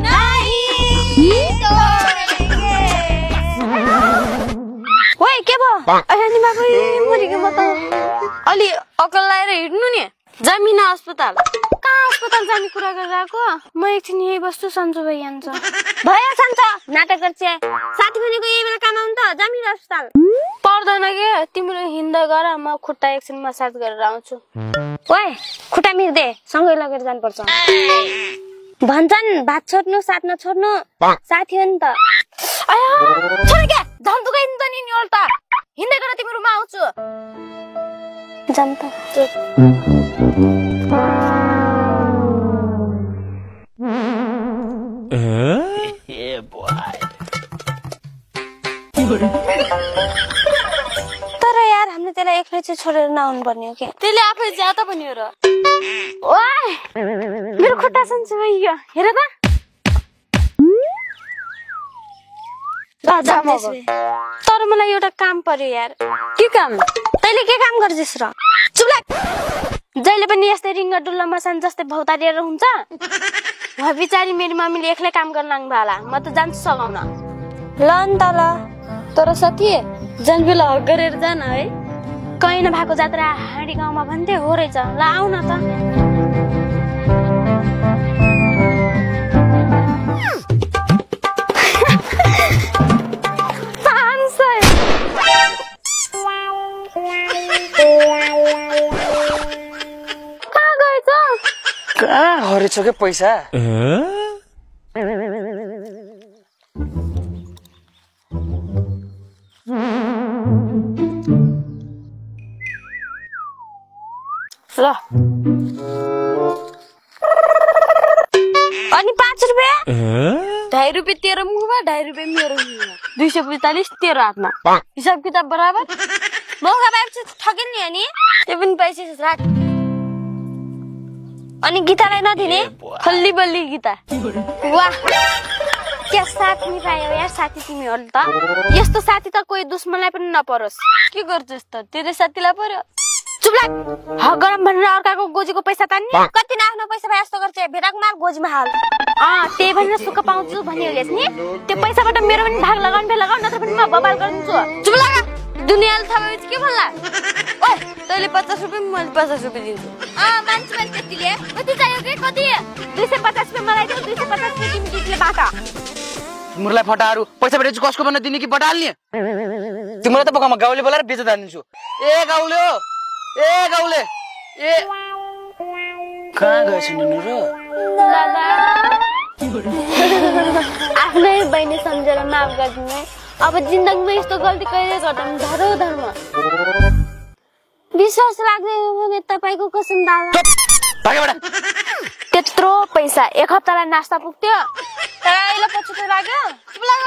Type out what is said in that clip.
नहीं तोड़ेंगे। ओए के भयो अनि बाबु मरेको म त अलि अकल लाएर हिड्नु नि जमिना अस्पताल कहाँ अस्पताल जाने कुरा गरिरहेको म एकछिन यही बस्छु सन्जु भाइ आन्छ भयो सन्च नाटक गर्छ साथी भनेको यही बेला काम आउनु त जमिना अस्पताल पर्दैन के तिम्रो हिँड्दै गर म खुट्टा एकछिन मसाज गरेर आउँछु ओए खुट्टा मिर्दे सँगै लगेर जानुपर्छ भन्छन् भात छोड्नु साथ नछोड्नु साथी हो नि त आया छोड के धन दुखाइदिनु त नि उल्टा हिँड्दै गर तिम्रो रुममा आउँछु जाम त तर यार हामीले त्यसलाई एक्लै चाहिँ छोडेर नआउनु पर्ने हो के त्यसले आफै ज्यादा पनि हो र ओए मेरो खुट्टा सन्चो भयो हेर त तर मलाई एउटा काम पर्यो यार के काम तैले के काम गर्छिस र चुप लाग जहिले पनि यस्तै रिङ्ग डुल्ला मसान जस्तै भौतारिएर हुन्छ वा बिचारी मेरो मम्मीले एक्लै काम गर्न लाग्नु भाला म त जान्छु सघाउन ल नि त ल तर साथी जनबेला हक गरेर जान है कहीँ नभएको जात्रा हाँडी गाउँमा भन्थे हो रहेछ ल आउ न त कहाँ हरेछ के पैसा ल अनि 5 रुपैयाँ 2.5 रुपैयाँ तेरो मुखमा 2.5 रुपैयाँ मेरो मुखमा 245 तेरो हातमा हिसाब किताब बराबर मौका पाएपछि ठगिन नि अनि त्यो पनि पैसा राख अनि गीतालाई नदिने खल्ली बल्ली गीता वाह के साथी पायो यार साथी तिमीहरु त यस्तो साथी त कोही दुश्मनलाई पनि नपरोस् के गर्छस् त तेरो साथीलाई पर्यो चुप लाग गरम भनेर अर्काको गोजीको पैसा तान्ने कति आफ्नो पैसा भए जस्तो गर्छ भेटाको माग गोजीमा हाल त्यही भनेर सुख पाउँछु भनिहालेस् नि त्यो पैसाबाट मेरो पनि भाग लगाउन भए लगाउ नत्र पनि म बबाल गरिदिन्छु चुप लाग दुनियाले थाहा भएपछि के भन्ला ओए तैले 50 रुपैयाँ मैले 50 रुपैयाँ दिन्छु मान्छे मैले त्यतिले कति चाहियो के कति 250 रुपैयाँ मलाई दिऊ 250 रुपैयाँ तिमी दिदीले बाटा तिमीलाई फटाहरू पैसा भेटेछु कसको भन्न दिने कि बटाल्ने तिमीलाई त बगामा गाउँले बोलाएर बेच दान्छु ए गाउँले ए कहाँ गएछ निनु र दादा आफ्नै बहिनी सम्झेर माफ गरिदिनु अब जिन्दगीमा यस्तो गल्ती कहिले गर्दैन धरो धर्म विश्वास लाग्दैन भने तपाईको कसम दादा त्यत्रो पैसा एक हप्तालाई नास्ता पुग्थ्यो तर अहिले पछि त लाग्यो चुप लाग